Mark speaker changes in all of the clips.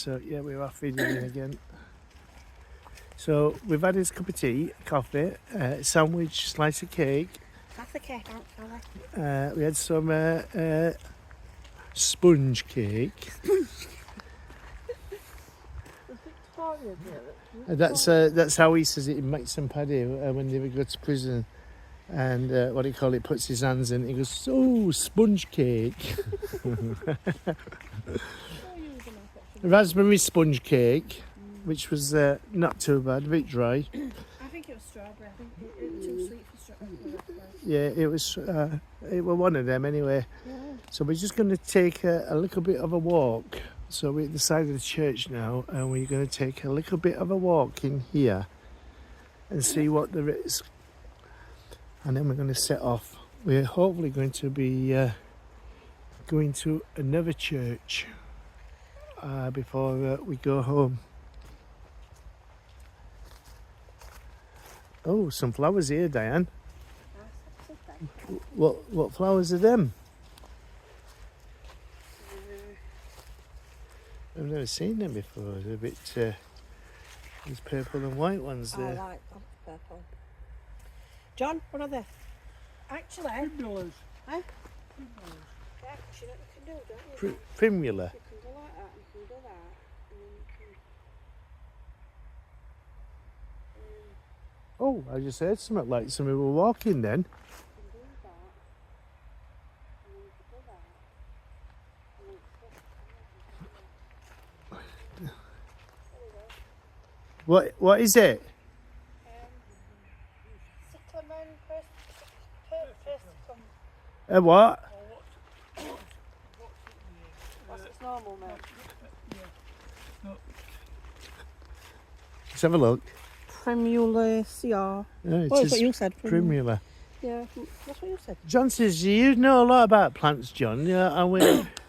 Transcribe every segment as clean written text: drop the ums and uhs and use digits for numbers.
Speaker 1: So yeah, we're off videoing again. So we've had his cup of tea, coffee, sandwich, slice of cake.
Speaker 2: That's the cake, aren't
Speaker 1: We had some sponge cake. That's how he says it in Maxim Paddy when they would go to prison. And what do you call it? Puts his hands in. He goes, "Oh, sponge cake." Raspberry sponge cake, which was not too bad, a bit dry.
Speaker 2: I think it was strawberry. I think it was too sweet for strawberry.
Speaker 1: Yeah, it was. It was one of them anyway.
Speaker 2: Yeah.
Speaker 1: So we're just going to take a little bit of a walk. So we're at the side of the church now, and we're going to take a little bit of a walk in here and see what there is. And then we're going to set off. We're hopefully going to be going to another church before we go home. Oh, some flowers here, Diane. What flowers are them? I've never seen them before. They're a bit. There's purple and white ones there.
Speaker 2: I like purple. John, what are they? Actually,
Speaker 3: Primulars.
Speaker 2: Huh?
Speaker 3: Primulars.
Speaker 2: Yeah, you know what you can do, don't you?
Speaker 1: Primula.
Speaker 2: You can go like that, and you can do that, and then you can.
Speaker 1: Oh, I just heard something like somebody were walking then.
Speaker 2: You can do that, and then you can do that, and then
Speaker 1: What is it?
Speaker 2: cyclamen, persicum.
Speaker 1: A what?
Speaker 2: What's its normal name?
Speaker 1: Let's have a look.
Speaker 2: Primulaceae.
Speaker 1: Yeah,
Speaker 2: Well, that's what you said.
Speaker 1: Primula.
Speaker 2: Yeah, that's what you said.
Speaker 1: John says you know a lot about plants, John. Yeah, and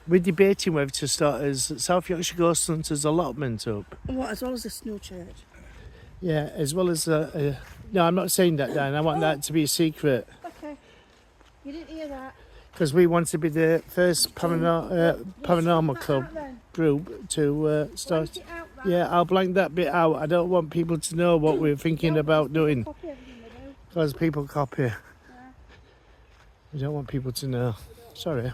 Speaker 1: we're debating whether to start as South Yorkshire Ghost Hunters allotment up.
Speaker 2: What, as well as this new church?
Speaker 1: Yeah, as well as no, I'm not saying that, Dan. I want that to be a secret
Speaker 2: Okay. You didn't hear that.
Speaker 1: because we want to be the first paranormal club group to start.
Speaker 2: Blank it out, that.
Speaker 1: Yeah, I'll blank that bit out. I don't want people to know what we're thinking about doing
Speaker 2: Copy everything we do.
Speaker 1: because people copy.
Speaker 2: Yeah.
Speaker 1: We don't want people to know. Sorry.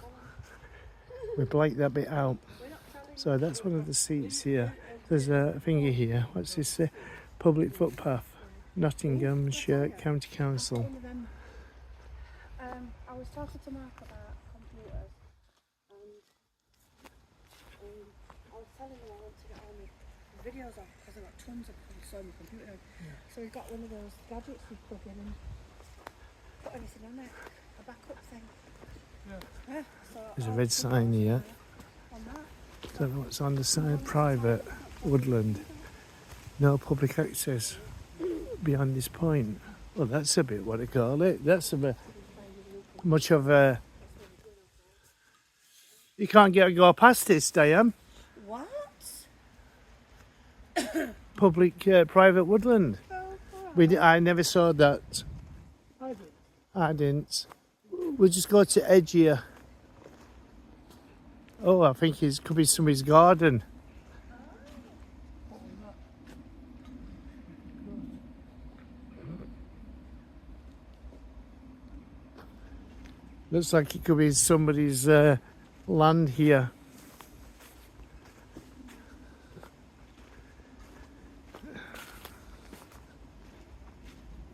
Speaker 1: We blank that bit out. So that's one of the seats here. There's a thingy here. What's this say? Public footpath. Nottinghamshire County Council.
Speaker 2: I was talking to Mark about computers, and I was telling him I want to get all my videos off because I've got tons of so on my computer. Yeah. So he got one of those gadgets we plug in and put everything on it, a backup thing. Yeah. So
Speaker 1: There's a red sign here.
Speaker 2: On that.
Speaker 1: Don't know what's on the sign. Private woodland. No public access beyond this point. Well, that's a bit what they call it. That's a bit much of a. You can't go past this, Diane.
Speaker 2: What?
Speaker 1: Public, private woodland. I never saw that. I didn't. We'll just go to edge here. Oh, I think it could be somebody's garden. Looks like it could be somebody's land here.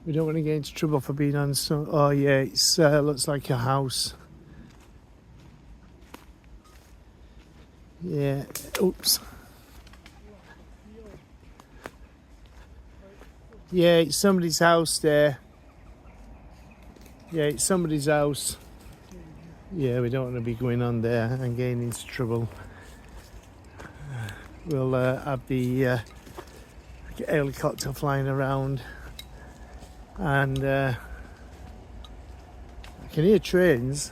Speaker 1: We don't want to get into trouble for being on some. Oh yeah, it's looks like a house. Yeah. Oops. Yeah, it's somebody's house there. Yeah, it's somebody's house. Yeah, we don't want to be going on there and getting into trouble. We'll have the helicopter flying around, and I can hear trains.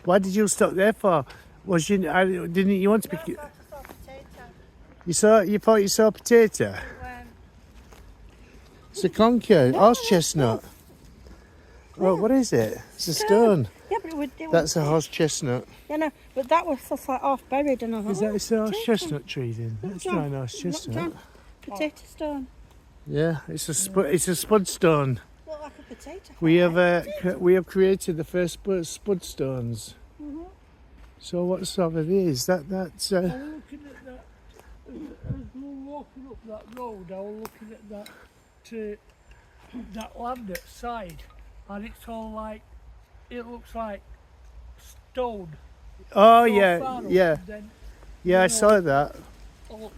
Speaker 1: Why did you stop there for? Was you? Didn't you want to be? You thought you saw a potato? It's a conker, horse chestnut. Oh, what is it? It's a stone.
Speaker 2: Yeah, but it was.
Speaker 1: That's a horse chestnut.
Speaker 2: Yeah, no, but that was just like half buried, and I thought,
Speaker 1: Is that a horse
Speaker 2: potato.
Speaker 1: chestnut tree then?
Speaker 2: Look,
Speaker 1: That's
Speaker 2: John.
Speaker 1: not a horse
Speaker 2: Look,
Speaker 1: chestnut.
Speaker 2: John. Potato stone.
Speaker 1: Yeah, it's a spud stone.
Speaker 2: Look like a potato.
Speaker 1: We have created the first spud stones.
Speaker 2: Mm-hmm.
Speaker 1: So what sort of is that's
Speaker 3: I was looking at that as we were walking up that road. I was looking at that land outside, and it's all like it looks like stone.
Speaker 1: oh
Speaker 3: So
Speaker 1: yeah,
Speaker 3: far up,
Speaker 1: yeah,
Speaker 3: and then
Speaker 1: yeah. I saw that.
Speaker 3: all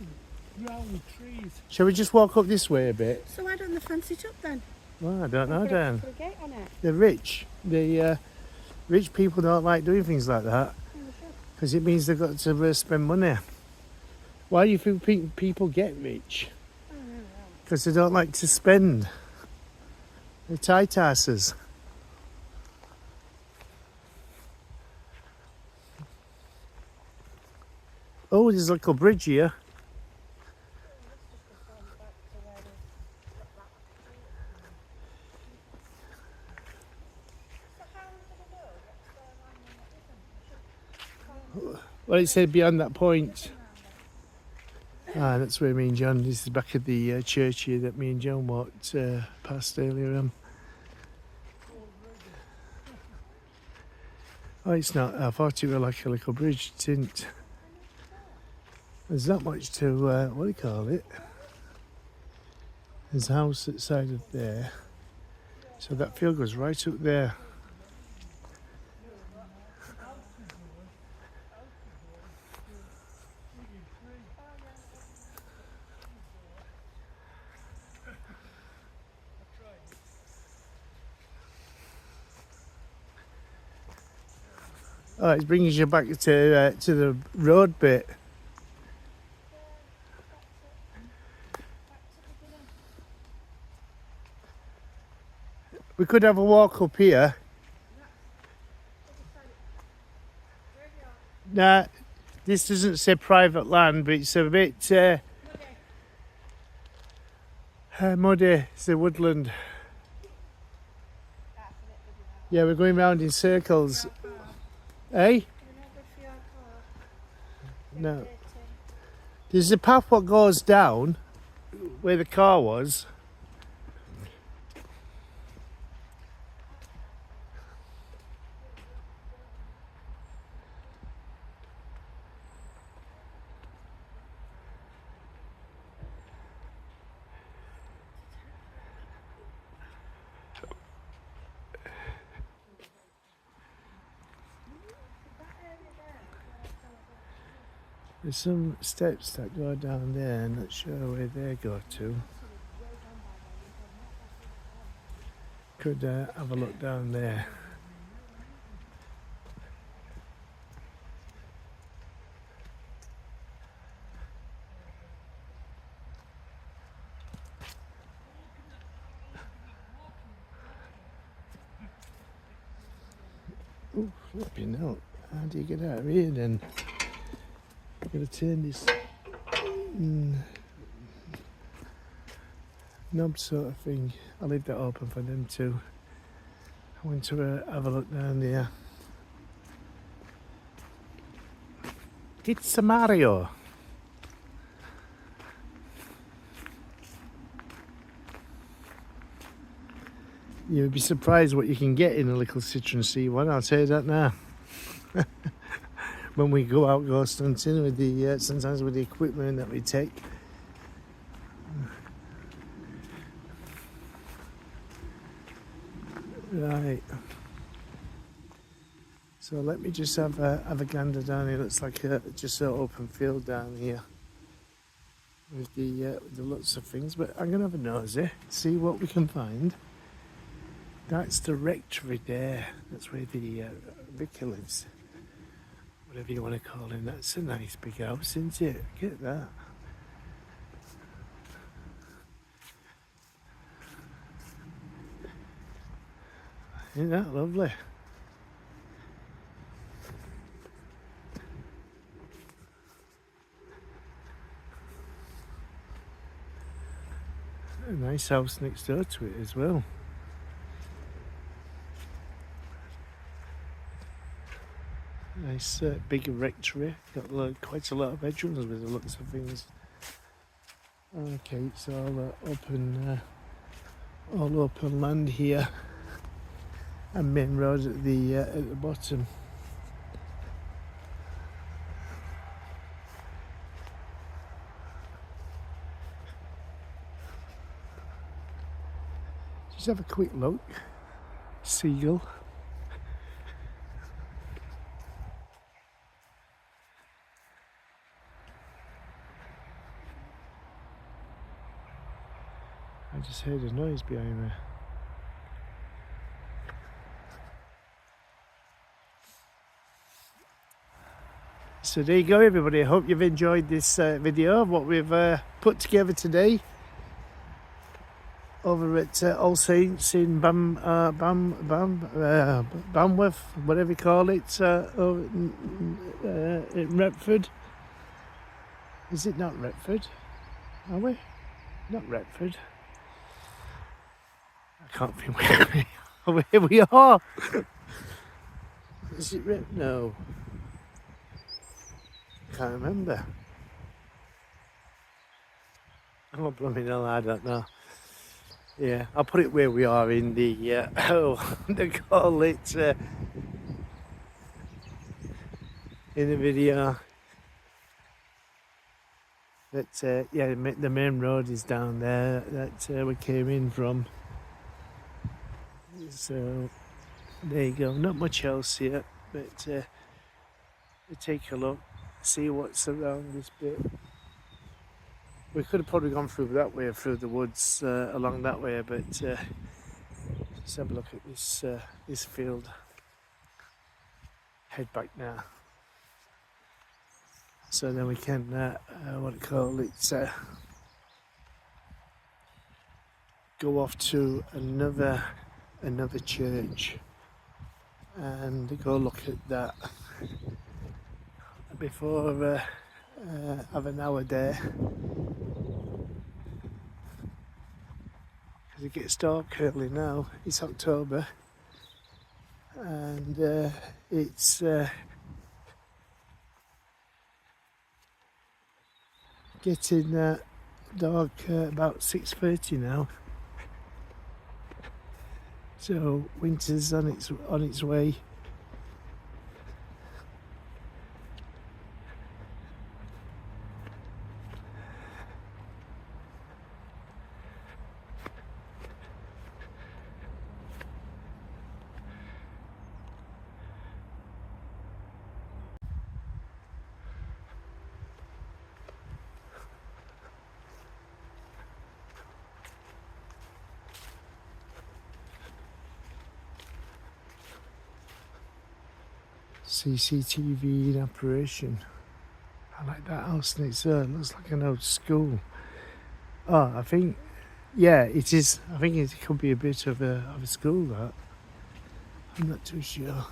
Speaker 3: round with trees.
Speaker 1: Shall we just walk up this way a bit?
Speaker 2: So why don't they fence it up then?
Speaker 1: Well, I don't know,
Speaker 2: Put a-
Speaker 1: Dan.
Speaker 2: Put a gate on it.
Speaker 1: They're rich. The rich people don't like doing things like that because it means they've got to spend money. Why do you think people get rich?
Speaker 2: I don't know.
Speaker 1: Because they don't like to spend. They're tight asses. Oh, there's a little bridge here. Well, it said beyond that point. Ah, that's where me and John, this is back at the church here that me and John walked past earlier on. Oh, it's not. I thought it was like a little bridge. It isn't. There's not much to, what do you call it? There's a house outside of there. So that field goes right up there. Oh, it brings you back to the road bit. We could have a walk up here. Nah, this doesn't say private land, but it's a bit muddy. It's a woodland. Yeah, we're going round in circles. Eh? No. There's a path what goes down where the car was. There's some steps that go down there, I'm not sure where they go to. Could have a look down there. Oh, flipping out. How do you get out of here then? I'm going to turn this knob sort of thing. I'll leave that open for them too. I want to have a look down there. It's a Mario. You'll be surprised what you can get in a little Citroen C1, I'll tell you that now. When we go out ghost hunting with the sometimes with the equipment that we take. Right. So let me just have a gander down here. Looks like just an open field down here with the lots of things. But I'm gonna have a nosy, see what we can find. That's the rectory there. That's where the vicar lives. Whatever you want to call him. That's a nice big house, isn't it? Get that. Isn't that lovely? A nice house next door to it as well. Nice big rectory. Got quite a lot of bedrooms with the looks of things. Okay, it's all open land here, and main road at the bottom. Just have a quick look. Seagull. I just heard a noise behind me. So there you go, everybody. I hope you've enjoyed this video of what we've put together today over at All Saints in Babworth, whatever you call it, over in Retford. Is it not Retford? Are we? Not Retford. I can't think where we are. Is it Retford? No. Can't remember. Oh, blooming hell, I don't know. Yeah, I'll put it where we are in the, they call it, in the video. But, yeah, the main road is down there that we came in from. So, there you go. Not much else here, but we take a look, see what's around this bit. We could have probably gone through that way, through the woods, along that way, but let's have a look at this field. Head back now. So then we can, what do you call it, go off to another church and go look at that before have an hour there. It gets dark early now. It's October, and it's getting dark about 6:30 now. So winter's on its way. CCTV in operation. I like that house next door. It looks like an old school. Oh, I think, yeah, it is. I think it could be a bit of a school, that. I'm not too sure.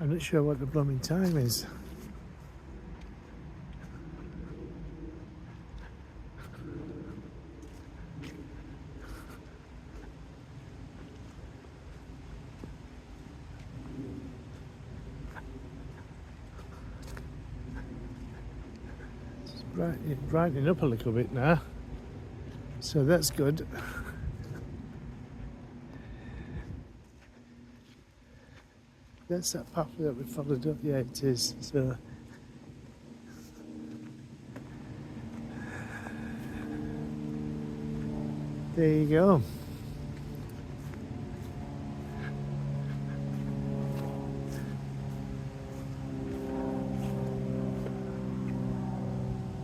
Speaker 1: I'm not sure what the blooming time is. It's brightening up a little bit now, so that's good. That's that path that we followed up. Yeah, it is. So there you go.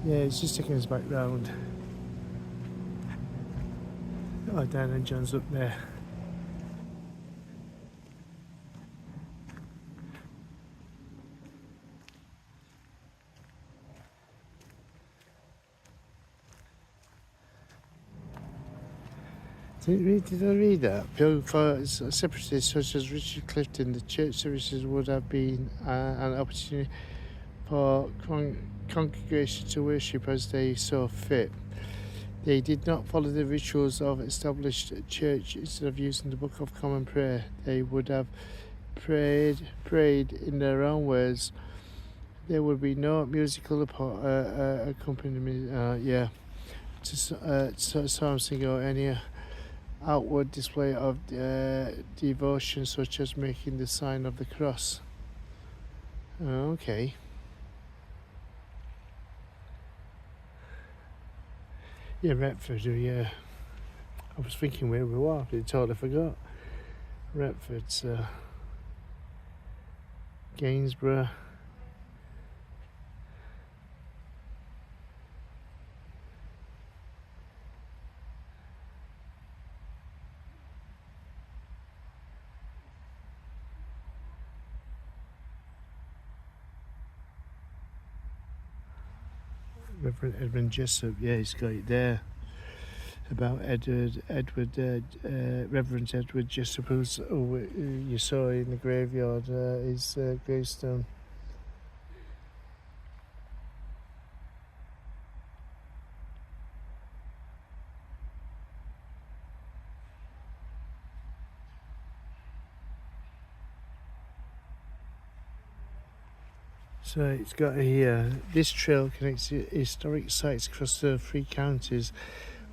Speaker 1: Yeah, it's just taking us back round. Oh, Dan and John's up there. Did I read that? For separatists such as Richard Clifton, the church services would have been an opportunity for congregation to worship as they saw fit. They did not follow the rituals of established church. Instead of using the Book of Common Prayer, they would have prayed in their own words. There would be no musical accompaniment, to psalm singing or any outward display of devotion, such as making the sign of the cross. Okay. Yeah, Retford, yeah. I was thinking where we were, I totally forgot. Retford's Gainsborough. Reverend Edmund Jessup, yeah, he's got it there. About Reverend Edward Jessup, who you saw in the graveyard, his gravestone. So it's got here, this trail connects historic sites across the 3 counties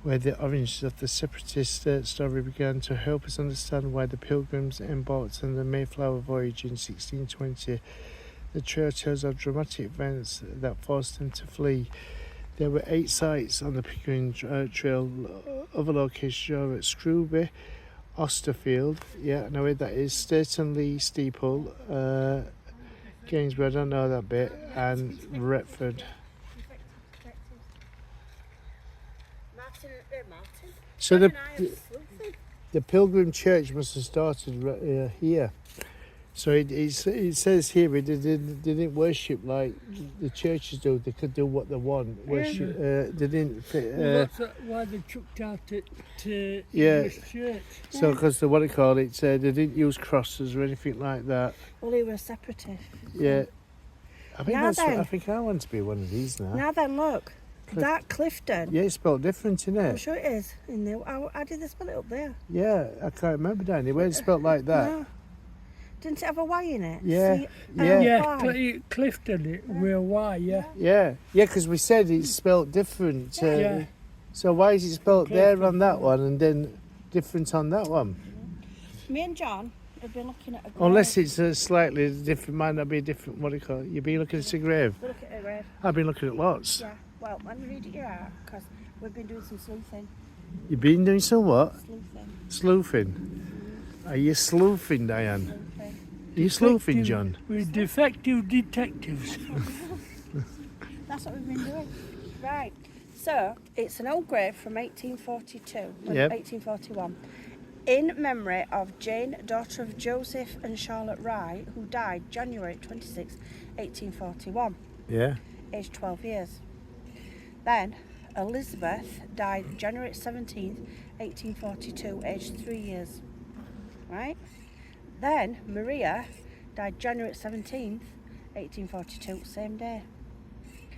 Speaker 1: where the origins of the separatist story began, to help us understand why the Pilgrims embarked on the Mayflower voyage in 1620. The trail tells of dramatic events that forced them to flee. There were 8 sites on the Pilgrim trail. Other locations are at Scrooby, Austerfield, yeah, I know where that is, Sturton Steeple, Gainsborough, I don't know that bit, and Retford. So the Pilgrim Church must have started here. So it says here they didn't worship like the churches do. They could do what they want. Worship. They didn't.
Speaker 3: That's why they chucked out to English church.
Speaker 1: So because what they call it, they didn't use crosses or anything like that.
Speaker 2: Well, they were separatist.
Speaker 1: Yeah. I think
Speaker 2: Now
Speaker 1: I
Speaker 2: then.
Speaker 1: think I want to be one of these now.
Speaker 2: Now then, look. That Clifton.
Speaker 1: Yeah, it's spelled different, isn't
Speaker 2: I'm
Speaker 1: it?
Speaker 2: sure it is. In there. How did they spell it up there?
Speaker 1: Yeah, I can't remember down there. Where it's spelled like that.
Speaker 2: No. Didn't it have a Y in it?
Speaker 1: Yeah,
Speaker 2: C-L-Y.
Speaker 3: Yeah, Clifton, it will Y, yeah.
Speaker 1: Yeah, because we said it's spelled different.
Speaker 3: Yeah.
Speaker 1: So why is it spelled there on that one and then different on that one?
Speaker 2: Me and John have been looking at a grave.
Speaker 1: Unless it's a slightly different, might not be a different, what do you call it? You've been looking at a grave?
Speaker 2: We look at a grave.
Speaker 1: I've been looking at lots.
Speaker 2: Yeah. Well, let me read it out, because we've been doing some sleuthing.
Speaker 1: You've been doing some what?
Speaker 2: Sleuthing.
Speaker 1: Sleuthing. Are you sleuthing, Diane?
Speaker 2: Sleuthing.
Speaker 1: Are you sleuthing, John?
Speaker 3: We're defective detectives.
Speaker 2: That's what we've been doing. Right. So, it's an old grave from 1842,
Speaker 1: Yep.
Speaker 2: 1841, in memory of Jane, daughter of Joseph and Charlotte Wright, who died January 26, 1841,
Speaker 1: Yeah.
Speaker 2: aged 12 years. Then, Elizabeth died January 17th, 1842, aged 3 years. Right? Then, Maria died January 17th, 1842, same day.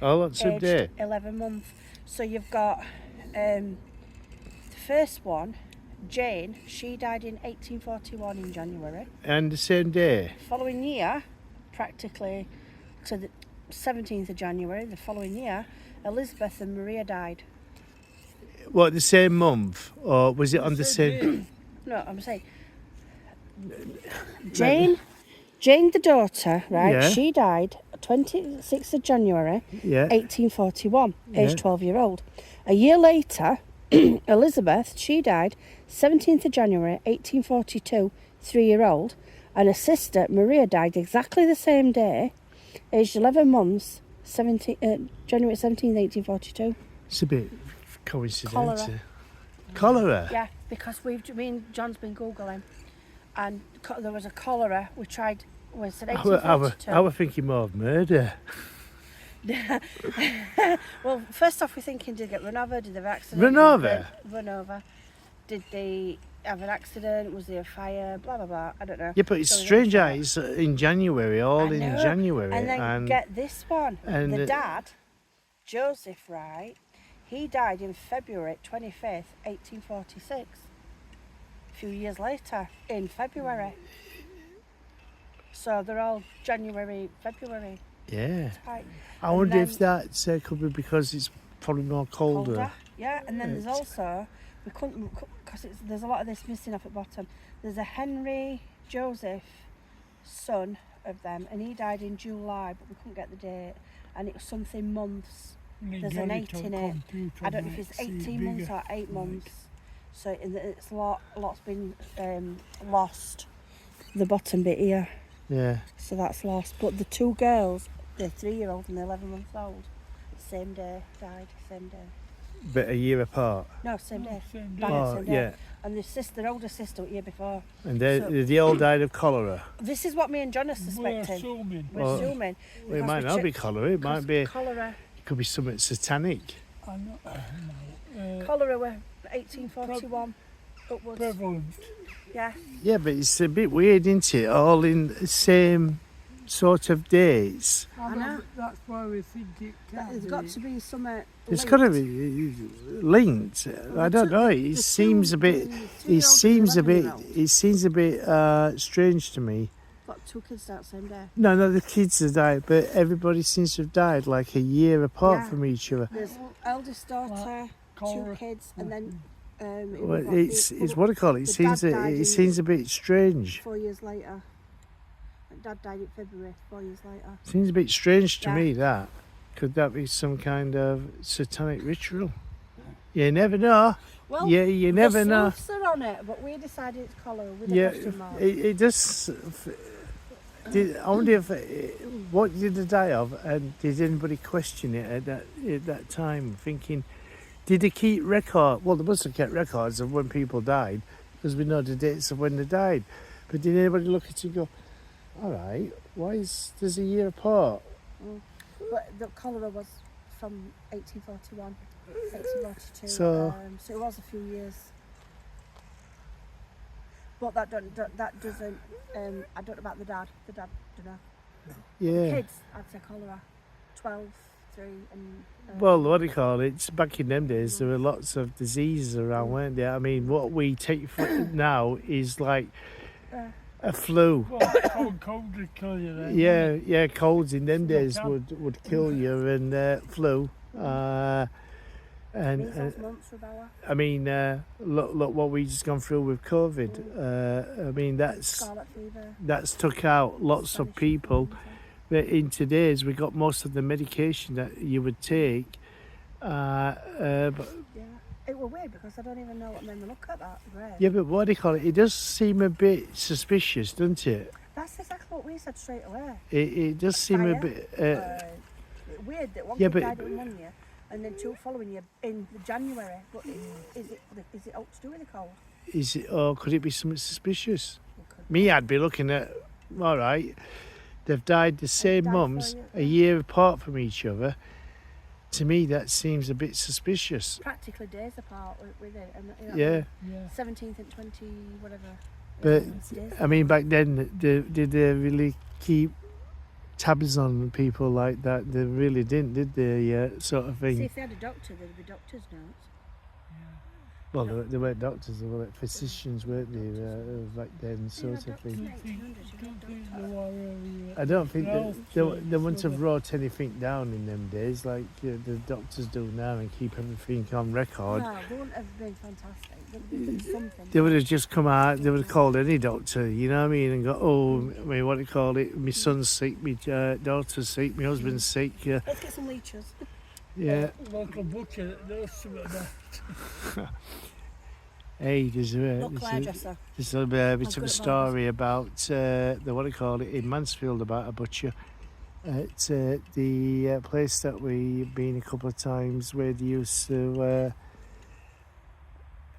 Speaker 1: Oh, that's a
Speaker 2: aged
Speaker 1: day.
Speaker 2: 11 months. So you've got the first one, Jane, she died in 1841 in January.
Speaker 1: And the same day.
Speaker 2: Following year, practically to the 17th of January, the following year, Elizabeth and Maria died.
Speaker 1: What, the same month? Or was it on the same...
Speaker 2: No, I'm saying Jane the daughter, right,
Speaker 1: Yeah.
Speaker 2: she died 26th of January,
Speaker 1: Yeah.
Speaker 2: 1841,
Speaker 1: Yeah.
Speaker 2: aged 12 year old. A year later, Elizabeth, she died 17th of January, 1842, 3-year-old. And her sister, Maria, died exactly the same day, aged 11 months, January 17th, 1842.
Speaker 1: It's a bit coincidental.
Speaker 2: Cholera.
Speaker 1: Cholera?
Speaker 2: Yeah, because me and John's been Googling, and there was a cholera. We said
Speaker 1: I
Speaker 2: 1842.
Speaker 1: was thinking more of murder.
Speaker 2: Well, first off, we're thinking, did they get run over? Did they have accident?
Speaker 1: Run over?
Speaker 2: Run over. Did they have an accident? Was there a fire? Blah blah blah. I don't know.
Speaker 1: Yeah, but it's
Speaker 2: So we
Speaker 1: strange
Speaker 2: don't
Speaker 1: how
Speaker 2: know.
Speaker 1: it's in January, all
Speaker 2: I
Speaker 1: in
Speaker 2: know.
Speaker 1: January.
Speaker 2: And then get this one.
Speaker 1: and
Speaker 2: The dad, Joseph, right? He died in February 25th, 1846. A few years later, in February. So they're all January, February
Speaker 1: yeah.
Speaker 2: type.
Speaker 1: I
Speaker 2: And
Speaker 1: wonder if
Speaker 2: then-
Speaker 1: that could be because it's probably more colder.
Speaker 2: Yeah, and then there's
Speaker 1: Right.
Speaker 2: also, we couldn't, because there's a lot of this missing off at the bottom. There's a Henry Joseph, son of them, and he died in July, but we couldn't get the date. And it was something months. There's an 8 in it. I don't know if it's 18 months or 8 months. So it's lots been lost. The bottom bit here.
Speaker 1: Yeah.
Speaker 2: So that's lost. But the two girls, they're 3-year-old and they're 11 months old. Same day, died, same day.
Speaker 1: But a year apart.
Speaker 2: No, same day.
Speaker 3: Same
Speaker 2: Died
Speaker 3: day.
Speaker 2: the
Speaker 1: Oh,
Speaker 2: same day.
Speaker 1: yeah.
Speaker 2: And their older sister, the year before.
Speaker 1: And
Speaker 2: So-
Speaker 1: they all died of cholera.
Speaker 2: This is what me and John are
Speaker 3: We're
Speaker 2: suspecting.
Speaker 3: assuming.
Speaker 2: We're
Speaker 1: Well,
Speaker 2: assuming.
Speaker 1: Well, it
Speaker 2: because
Speaker 1: might
Speaker 2: we
Speaker 1: not be
Speaker 2: checked-
Speaker 1: cholera. It might
Speaker 2: because
Speaker 1: be.
Speaker 2: Cholera.
Speaker 1: It could be something satanic.
Speaker 3: I know.
Speaker 2: Cholera were 1841 upwards.
Speaker 3: Prevalent.
Speaker 2: Yeah.
Speaker 1: Yeah, but it's a bit weird, isn't it? All in the same sort of dates.
Speaker 2: I know.
Speaker 3: That's why we think it can
Speaker 2: There's
Speaker 3: be.
Speaker 2: got to be something.
Speaker 1: It's got to be linked. I don't know. It seems a bit. It seems a bit. It seems a bit strange to me.
Speaker 2: Got 2 kids that same day.
Speaker 1: No, the kids have died, but everybody seems to have died like a year apart
Speaker 2: Yeah.
Speaker 1: from each other.
Speaker 2: There's eldest daughter, 2
Speaker 3: Cholera.
Speaker 2: kids, and then
Speaker 1: Well, it's what do you call it? It
Speaker 2: the
Speaker 1: seems
Speaker 2: dad died
Speaker 1: it
Speaker 2: in-
Speaker 1: seems a bit strange.
Speaker 2: 4 years later. And Dad died in February, 4 years later.
Speaker 1: Seems a bit strange to
Speaker 2: Yeah.
Speaker 1: me. That could that be some kind of satanic ritual? You never know.
Speaker 2: Well,
Speaker 1: Yeah, you never
Speaker 2: the
Speaker 1: know.
Speaker 2: sleuths are on it, but we decided it's cholera with a
Speaker 1: Yeah,
Speaker 2: question mark.
Speaker 1: it does. I wonder if what did they die of, and did anybody question it at that time, thinking, did they keep record? Well, they must have kept records of when people died, because we know the dates of when they died. But did anybody look at it and go, all right, why is there's a year apart?
Speaker 2: But the cholera was from 1841, 1842.
Speaker 1: So-
Speaker 2: So it was a few years. But that doesn't. I don't know about the dad. The dad, don't know.
Speaker 1: Yeah.
Speaker 2: Kids, I'd say cholera. 12, 3, and.
Speaker 1: Well, what do you call it? Back in them days, there were lots of diseases around, weren't there? I mean, what we take for now is like a flu.
Speaker 3: Well, cold to kill you then.
Speaker 1: Yeah, colds in them days
Speaker 3: Yeah.
Speaker 1: would kill you, and flu. And
Speaker 2: Measles, mumps, rubella,
Speaker 1: I mean, look what we just gone through with COVID. I mean,
Speaker 2: scarlet fever.
Speaker 1: that's took out lots of
Speaker 2: Spanish
Speaker 1: people.
Speaker 2: flu.
Speaker 1: But in today's, we got most of the medication that you would take. But
Speaker 2: Yeah. It was weird because I don't even know what made me look at that grave.
Speaker 1: yeah, but what do you call it? It does seem a bit suspicious, doesn't it?
Speaker 2: That's exactly what we said straight away.
Speaker 1: It does seem a
Speaker 2: Fire.
Speaker 1: bit.
Speaker 2: Weird that one
Speaker 1: yeah,
Speaker 2: kid
Speaker 1: but-
Speaker 2: died in 1 year and then 2 following year in January. But is it all to do with the cold?
Speaker 1: Is it? Or could it be something suspicious?
Speaker 2: It could.
Speaker 1: Me, I'd be looking at. All right, they've died the same
Speaker 2: died
Speaker 1: months,
Speaker 2: 4 years,
Speaker 1: a year apart from each other. To me, that seems a bit suspicious.
Speaker 2: Practically days apart with it. And,
Speaker 1: Yeah,
Speaker 3: Yeah.
Speaker 2: 17th and 20, whatever.
Speaker 1: but
Speaker 2: It's days.
Speaker 1: I mean, back then, did they really keep tabs on people like that? They really didn't, did they? Sort of
Speaker 2: See,
Speaker 1: thing.
Speaker 2: if they had a doctor, there'd be doctor's notes.
Speaker 1: Well, they weren't doctors; they were like physicians, weren't they? Back then, sort of thing. I don't think they wouldn't have wrote anything down in them days like the doctors do now and keep everything on record.
Speaker 2: No, they wouldn't have been fantastic. There'd been something.
Speaker 1: They would have just come out, they would have called any doctor, you know what I mean, and go, oh, I mean, what do you call it? My son's sick, my daughter's sick, my husband's sick.
Speaker 2: Let's get some leeches.
Speaker 1: Yeah.
Speaker 3: Local butcher that knows something about
Speaker 1: Hey, there's
Speaker 2: Look, hairdresser.
Speaker 1: a bit of
Speaker 2: good
Speaker 1: a
Speaker 2: at
Speaker 1: story about the what do you call it in Mansfield about a butcher at the place that we've been a couple of times where they used to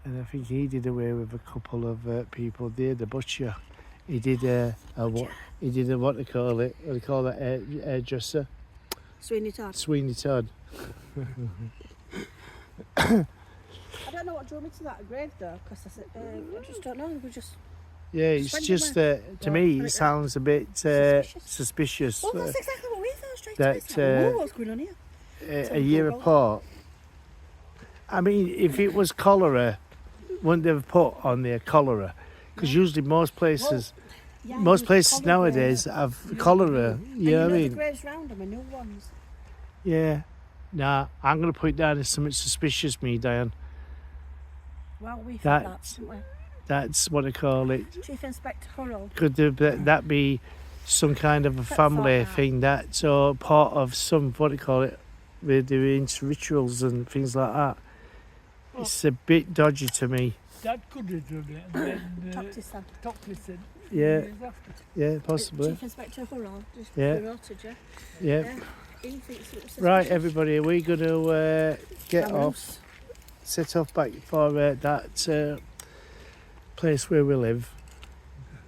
Speaker 1: and I think he did away with a couple of people there. The butcher, he did he did a what do you call it? What do you call that? Hairdresser,
Speaker 2: Sweeney Todd.
Speaker 1: Sweeney Todd.
Speaker 2: I don't know what drew me to that grave though, because I just don't know. We just
Speaker 1: Yeah, it's
Speaker 2: went
Speaker 1: just
Speaker 2: somewhere.
Speaker 1: to me
Speaker 2: Put
Speaker 1: it
Speaker 2: it
Speaker 1: sounds a bit suspicious.
Speaker 2: Well, that's exactly what we thought straight
Speaker 1: that,
Speaker 2: away. It's like, whoa, what's going on here?
Speaker 1: A year apart. I mean, if it was cholera, wouldn't they have put on there cholera? Because usually most places,
Speaker 2: Yeah,
Speaker 1: most
Speaker 2: there's
Speaker 1: places
Speaker 2: cholera
Speaker 1: nowadays
Speaker 2: graves.
Speaker 1: have cholera.
Speaker 2: And
Speaker 1: You know what I
Speaker 2: the
Speaker 1: mean?
Speaker 2: graves round them are new ones.
Speaker 1: Yeah. Nah, I'm going to put it down as something suspicious, me, Diane.
Speaker 2: Well, we thought that,
Speaker 1: That's
Speaker 2: didn't we?
Speaker 1: that's what I call it.
Speaker 2: Chief Inspector Hurrell.
Speaker 1: Could that be some kind of a family
Speaker 2: thought that.
Speaker 1: thing? That's or part of some, what do you call it? We're doing rituals and things like that. It's a bit dodgy to me.
Speaker 3: Dad could have done it and then
Speaker 2: Thompson.
Speaker 3: Thompson.
Speaker 1: Yeah,
Speaker 3: years after.
Speaker 1: yeah, possibly.
Speaker 2: Chief Inspector Hurrell. Just
Speaker 1: Yeah.
Speaker 2: promoted you.
Speaker 1: Yeah.
Speaker 2: He thinks it was
Speaker 1: Right,
Speaker 2: suspicious.
Speaker 1: everybody, we're going to get
Speaker 2: Come
Speaker 1: off, set off back for that place where we live.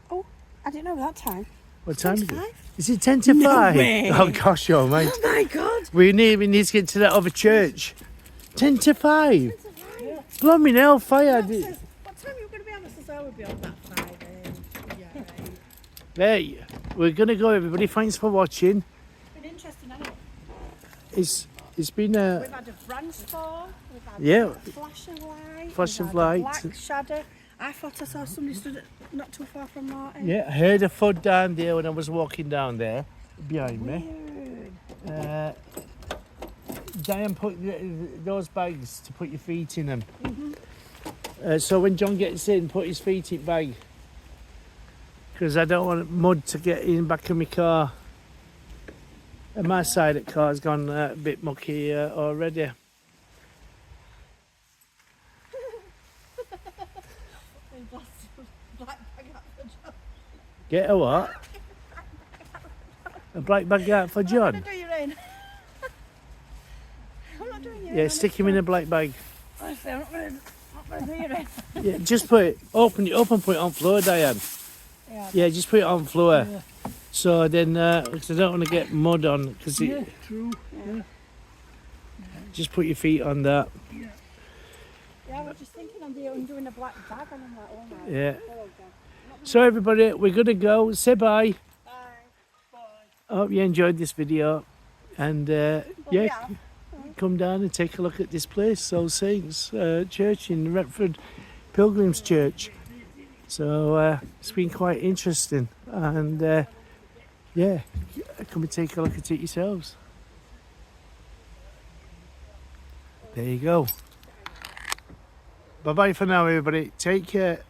Speaker 2: Oh, I didn't know that time.
Speaker 1: What time is it?
Speaker 2: 5?
Speaker 1: Is it 10 to 5?
Speaker 2: No way.
Speaker 1: Oh gosh, oh mate.
Speaker 2: Oh my God.
Speaker 1: We need to get to that other church. 10 to 5. Blooming hellfire.
Speaker 2: What time are you going to be on? This is I would be on that 5. Yeah, right.
Speaker 1: Hey, we're going to go, everybody. Thanks for watching.
Speaker 2: It's been interesting, hasn't it?
Speaker 1: It's been a...
Speaker 2: We've had a brandstorm. We've had
Speaker 1: Yeah.
Speaker 2: a flash of light.
Speaker 1: Flash
Speaker 2: we've
Speaker 1: of
Speaker 2: had
Speaker 1: light.
Speaker 2: A black shadow. I thought I saw somebody stood not too far from Martin.
Speaker 1: Yeah, I heard a thud down there when I was walking down there, behind me.
Speaker 2: Weird.
Speaker 1: Diane put those bags to put your feet in them. So when John gets in, put his feet in bag. Because I don't want mud to get in back of my car. And my side of the car's gone a bit mucky already.
Speaker 2: Black bag up for John.
Speaker 1: Get a what? A black bag out for
Speaker 2: I'm
Speaker 1: John?
Speaker 2: not doing your in. I'm not doing your
Speaker 1: Yeah, stick him in a black bag.
Speaker 2: Honestly, I'm not going to do your in.
Speaker 1: Yeah, just put it, open it up and put it on floor, Diane. Yeah, just put it on floor.
Speaker 3: Yeah.
Speaker 1: So then, because I don't want to get mud on, because
Speaker 3: Yeah, true.
Speaker 2: Yeah.
Speaker 1: just put your feet on that.
Speaker 2: Yeah, I was just thinking I'm doing a black bag and I'm like, oh my
Speaker 1: Yeah.
Speaker 2: God.
Speaker 1: So everybody, we're going to go. Say bye.
Speaker 2: Bye.
Speaker 1: I hope you enjoyed this video. And yeah,
Speaker 2: Yeah.
Speaker 1: come down and take a look at this place, All Saints Church in Retford, Pilgrims Church. So it's been quite interesting. And yeah, come and take a look at it yourselves. There you go. Bye bye for now, everybody. Take care.